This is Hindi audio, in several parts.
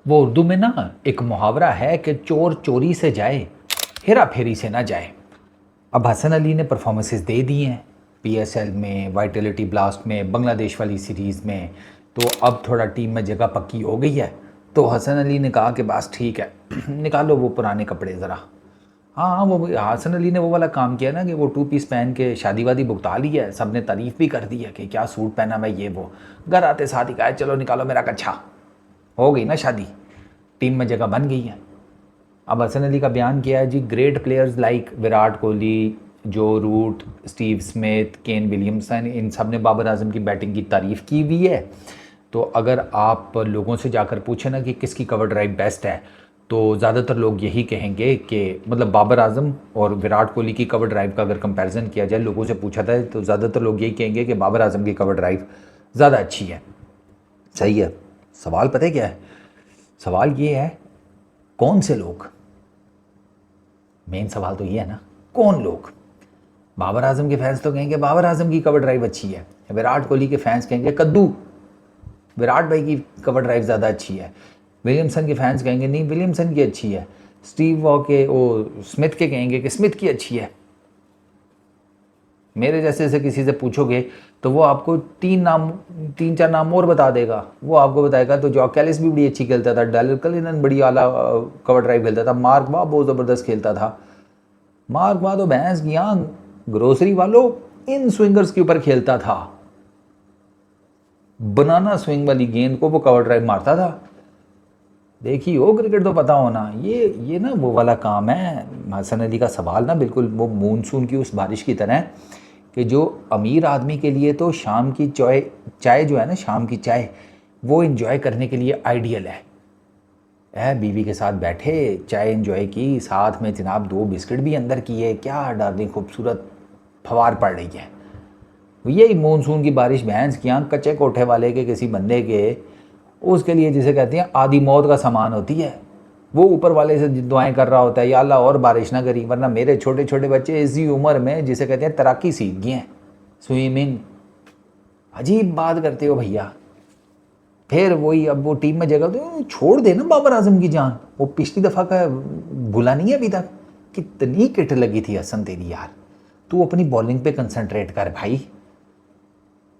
वो उर्दू में ना एक मुहावरा है कि चोर चोरी से जाए, हेरा फेरी से ना जाए। अब हसन अली ने परफॉर्मेंसेस दे दी हैं पीएसएल में, वाइटलिटी ब्लास्ट में, बांग्लादेश वाली सीरीज़ में, तो अब थोड़ा टीम में जगह पक्की हो गई है। तो हसन अली ने कहा कि बस ठीक है निकालो वो पुराने कपड़े ज़रा। हाँ हाँ, वो हसन अली ने वो वाला काम किया ना कि वो टू पीस पहन के शादी वादी भुगता ली है, सब ने तारीफ़ भी कर दी है कि क्या सूट पहना मैं ये वो। घर आते साथ ही कहा चलो निकालो मेरा कच्छा। हो गई ना शादी, टीम में जगह बन गई है। अब हसन अली का बयान किया है जी, great players like Virat Kohli, Joe Root, Steve Smith, Kane Williamson, इन सब ने बाबर आजम की बैटिंग की तारीफ़ की हुई है। तो अगर आप लोगों से जाकर पूछें ना कि किसकी कवर ड्राइव बेस्ट है, तो ज़्यादातर लोग यही कहेंगे कि मतलब बाबर आजम और विराट कोहली की कवर ड्राइव का अगर कंपैरिजन किया जाए, लोगों से पूछा था तो ज़्यादातर लोग यही कहेंगे कि बाबर आजम की कवर ड्राइव ज़्यादा अच्छी है। सही है। सवाल पता है क्या है? सवाल ये है, कौन से लोग? मेन सवाल तो ये है ना, कौन लोग? बाबर आजम के फैंस तो कहेंगे बाबर आजम की कवर ड्राइव अच्छी है, विराट कोहली के फैंस कहेंगे कद्दू, विराट भाई की कवर ड्राइव ज़्यादा अच्छी है। विलियमसन के फैंस कहेंगे नहीं विलियमसन की अच्छी है। स्टीव वॉ के वो स्मिथ के कहेंगे कि स्मिथ की अच्छी है। मेरे जैसे से किसी से पूछोगे तो वो आपको तीन चार नाम और बता देगा। वो आपको बताएगा तो जॉक कैलिस भी बड़ी अच्छी खेलता था, डेरिल क्लिनन बड़ी आला कवर ड्राइव खेलता था, मार्क वाह बहुत ज़बरदस्त खेलता था। मार्क वाह तो भैंस की आंख ग्रोसरी वालों इन स्विंगर्स के ऊपर खेलता था, बनाना स्विंग वाली गेंद को वो कवर ड्राइव मारता था। देखिए हो क्रिकेट तो पता होना, ये ना वो वाला काम है। हसन अली का सवाल ना बिल्कुल वो मानसून की उस बारिश की तरह है कि जो अमीर आदमी के लिए तो शाम की चाय चाय जो है ना, शाम की चाय वो इन्जॉय करने के लिए आइडियल है। बीवी के साथ बैठे चाय इन्जॉय की, साथ में जनाब 2 बिस्किट भी अंदर किए, क्या डार्लिंग खूबसूरत फवार पड़ रही है। यही मानसून की बारिश भैंस की आँख कच्चे कोठे वाले के किसी बंदे के, उसके लिए जिसे कहते हैं आदि मौत का सामान होती है। वो ऊपर वाले से दुआएं कर रहा होता है या अल्लाह और बारिश ना करी, वरना मेरे छोटे छोटे बच्चे इसी उम्र में जिसे कहते हैं तैराकी सीख गए हैं, स्विमिंग। अजीब बात करते हो भैया। फिर वही अब वो टीम में जगह तो छोड़ दे ना बाबर आजम की जान। वो पिछली दफ़ा का भूला नहीं है अभी तक, कितनी किट लगी थी हसन तेरी यार। तू अपनी बॉलिंग पे कंसंट्रेट कर भाई।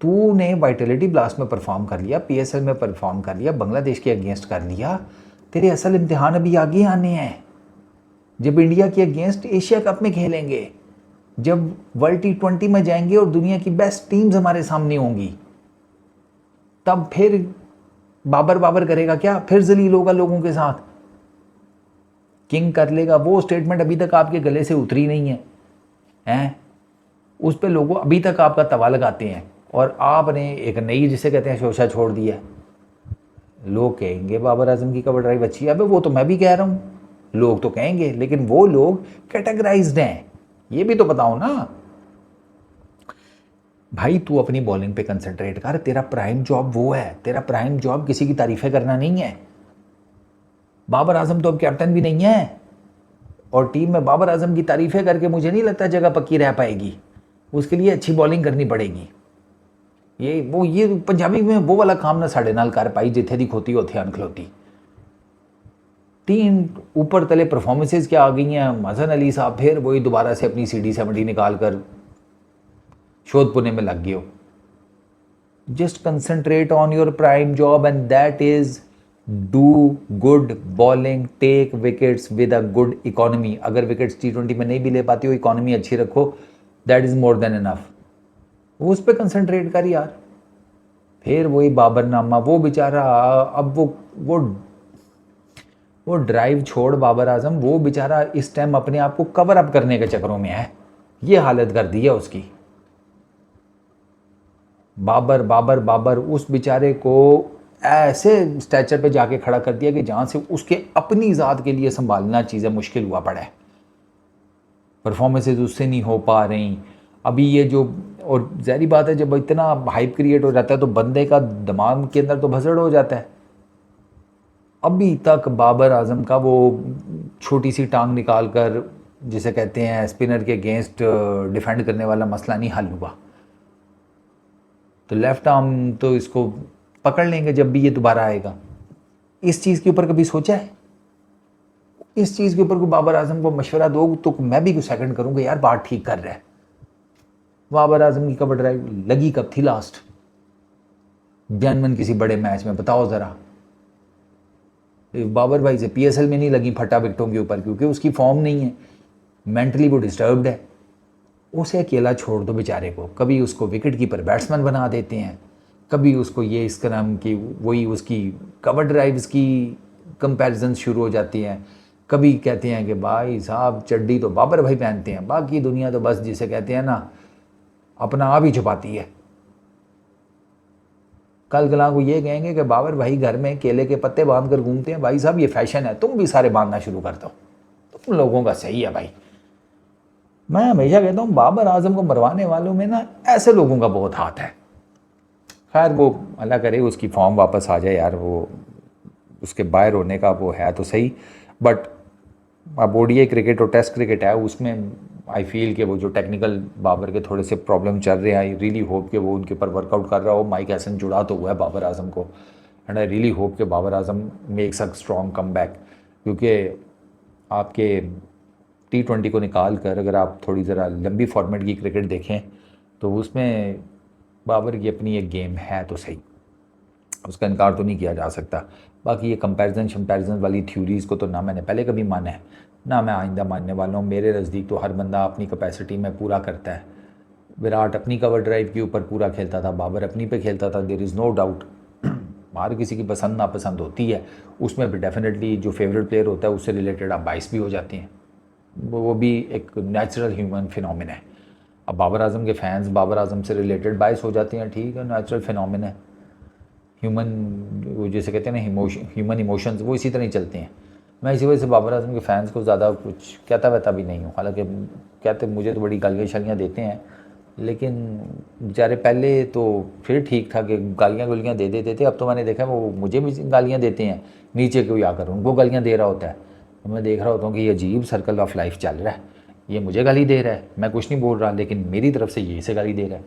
तूने वाइटलिटी ब्लास्ट में परफॉर्म कर लिया, पीएसएल में परफॉर्म कर लिया, बांग्लादेश के अगेंस्ट कर लिया, तेरे असल इम्तिहान अभी आगे आने हैं। जब इंडिया के अगेंस्ट एशिया कप में खेलेंगे, जब वर्ल्ड T20 में जाएंगे और दुनिया की बेस्ट टीम्स हमारे सामने होंगी, तब फिर बाबर बाबर करेगा क्या? फिर जलील होगा लोगों के साथ, किंग कर लेगा। वो स्टेटमेंट अभी तक आपके गले से उतरी नहीं है। उस पर लोगों अभी तक आपका तवा लगाते हैं और आपने एक नई जिसे कहते हैं शोशा छोड़ दिया। लोग कहेंगे बाबर आजम की कवर ड्राइव अच्छी है। अबे वो तो मैं भी कह रहा हूँ, लोग तो कहेंगे, लेकिन वो लोग कैटेगराइज्ड हैं, ये भी तो बताओ ना भाई। तू अपनी बॉलिंग पे कंसंट्रेट कर, तेरा प्राइम जॉब वो है। तेरा प्राइम जॉब किसी की तारीफें करना नहीं है। बाबर आजम तो अब कैप्टन भी नहीं है और टीम में बाबर आजम की तारीफें करके मुझे नहीं लगता जगह पक्की रह पाएगी। उसके लिए अच्छी बॉलिंग करनी पड़ेगी। ये पंजाबी में वो वाला काम ना साढ़े नाल कर पाई जिथे दी खोती उथे अनखलोती। 3 ऊपर तले परफॉर्मेंसेज क्या आ गई हैं। हसन अली साहब फिर वही दोबारा से अपनी CD70 निकाल कर शोध पुणे में लग गए हो। Just concentrate on your prime job and that is do good bowling, take wickets with a good economy. अगर विकेट्स T20 में नहीं भी ले पाती हो, इकोनॉमी अच्छी रखो, that is more than enough. उस पर कंसंट्रेट कर यार। फिर वही बाबरनामा, वो बेचारा अब वो ड्राइव छोड़ बाबर आजम, वो बेचारा इस टाइम अपने आप को कवर अप करने के चक्करों में है। ये हालत कर दी है उसकी। बाबर बाबर बाबर उस बेचारे को ऐसे स्टैचर पे जाके खड़ा कर दिया कि जहां से उसके अपनी ज़ात के लिए संभालना चीज़ें मुश्किल हुआ पड़ा है। परफॉर्मेंसेज उससे नहीं हो पा रही अभी ये जो। और ज़ाहिर बात है जब इतना हाइप क्रिएट हो जाता है तो बंदे का दिमाग के अंदर तो भसड़ हो जाता है। अभी तक बाबर आजम का वो छोटी सी टांग निकाल कर जिसे कहते हैं स्पिनर के अगेंस्ट डिफेंड करने वाला मसला नहीं हल हुआ। तो लेफ्ट आर्म तो इसको पकड़ लेंगे जब भी ये दोबारा आएगा। इस चीज़ के ऊपर कभी सोचा है? इस चीज़ के ऊपर कोई बाबर आजम को मशवरा दो तो मैं भी कुछ सेकंड करूँगा, यार बात ठीक कर रहा है। बाबर आजम की कवर ड्राइव लगी कब थी लास्ट? जनमन किसी बड़े मैच में बताओ ज़रा। बाबर भाई से पीएसएल में नहीं लगी फटा विकेटों के ऊपर, क्योंकि उसकी फॉर्म नहीं है, मेंटली वो डिस्टर्ब्ड है। उसे अकेला छोड़ दो बेचारे को। कभी उसको विकेट कीपर बैट्समैन बना देते हैं, कभी उसको ये इस नाम की वही उसकी कवर ड्राइव्स की कंपैरिजन शुरू हो जाती हैं। कभी कहते हैं कि भाई साहब चड्डी तो बाबर भाई पहनते हैं, बाकी दुनिया तो बस जिसे कहते हैं ना अपना आप ही छुपाती है। कल कला को ये कहेंगे कि बाबर भाई घर में केले के पत्ते बांध कर घूमते हैं। भाई साहब ये फैशन है, तुम भी सारे बांधना शुरू कर दो, तुम लोगों का सही है भाई। मैं हमेशा कहता हूँ बाबर आजम को मरवाने वालों में ना ऐसे लोगों का बहुत हाथ है। खैर वो अल्लाह करे उसकी फॉर्म वापस आ जाए यार, वो उसके बाहर होने का वो है तो सही, बट अब ओडीआई क्रिकेट और टेस्ट क्रिकेट है उसमें आई फील कि वो जो टेक्निकल बाबर के थोड़े से प्रॉब्लम चल रहे हैं, आई रियली होप कि वो उनके ऊपर वर्कआउट कर रहा हो। माइक हैसन जुड़ा तो हुआ है बाबर आजम को, एंड आई रियली होप कि Babar Azam makes a strong come back, क्योंकि आपके T20 को निकाल कर अगर आप थोड़ी ज़रा लंबी फॉर्मेट की क्रिकेट देखें तो उसमें बाबर की अपनी एक गेम है तो सही, उसका इनकार तो नहीं किया जा सकता। बाकी ये कंपैरिजन वाली थ्योरीज़ को तो ना मैंने पहले कभी माना है ना मैं आइंदा मानने वाला हूँ। मेरे नज़दीक तो हर बंदा अपनी कैपेसिटी में पूरा करता है। विराट अपनी कवर ड्राइव के ऊपर पूरा खेलता था, बाबर अपनी पे खेलता था, देयर इज़ नो डाउट। हर किसी की पसंद नापसंद होती है, उसमें भी डेफिनेटली जो फेवरेट प्लेयर होता है उससे रिलेटेड आप बाइस भी हो जाती हैं, वो भी एक नेचुरल ह्यूमन फिनोमिना है। अब बाबर आजम के फैंस बाबर आजम से रिलेटेड बाइस हो जाते हैं, ठीक है, नेचुरल फिनोमिना है। ह्यूमन वो जैसे कहते हैं ना ह्यूमन इमोशंस वो इसी तरह ही चलते हैं। मैं इसी वजह से बाबर आजम के फ़ैन्स को ज़्यादा कुछ कहता वहता भी नहीं हूँ। हालांकि कहते मुझे तो बड़ी गालियाँ शालियाँ देते हैं, लेकिन बेचारे पहले तो फिर ठीक था कि गालियाँ गुलियाँ दे देते थे। अब तो मैंने देखा वो मुझे भी गालियाँ देते हैं, नीचे कोई आकर उनको गालियाँ दे रहा होता है। तो मैं देख रहा होता हूँ कि ये अजीब सर्कल ऑफ लाइफ चल रहा है, ये मुझे गाली दे रहा है, मैं कुछ नहीं बोल रहा, लेकिन मेरी तरफ से ये से गाली दे रहा है।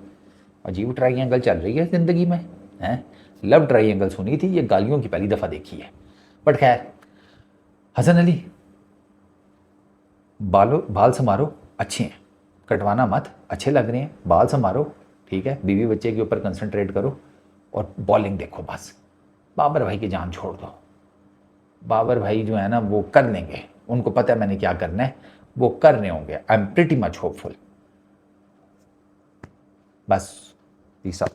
अजीब ट्रायंगल चल रही है ज़िंदगी में, हैं। लव ट्रायंगल सुनी थी, ये गालियों की पहली दफ़ा देखी है। बट खैर, हसन अली बाल संवारो, अच्छे हैं, कटवाना मत, अच्छे लग रहे हैं, बाल संवारो, ठीक है, बीवी बच्चे के ऊपर कंसंट्रेट करो और बॉलिंग देखो बस। बाबर भाई की जान छोड़ दो। बाबर भाई जो है ना वो कर लेंगे, उनको पता है मैंने क्या करना है, वो कर रहे होंगे। I am pretty much hopeful. बस ये सब।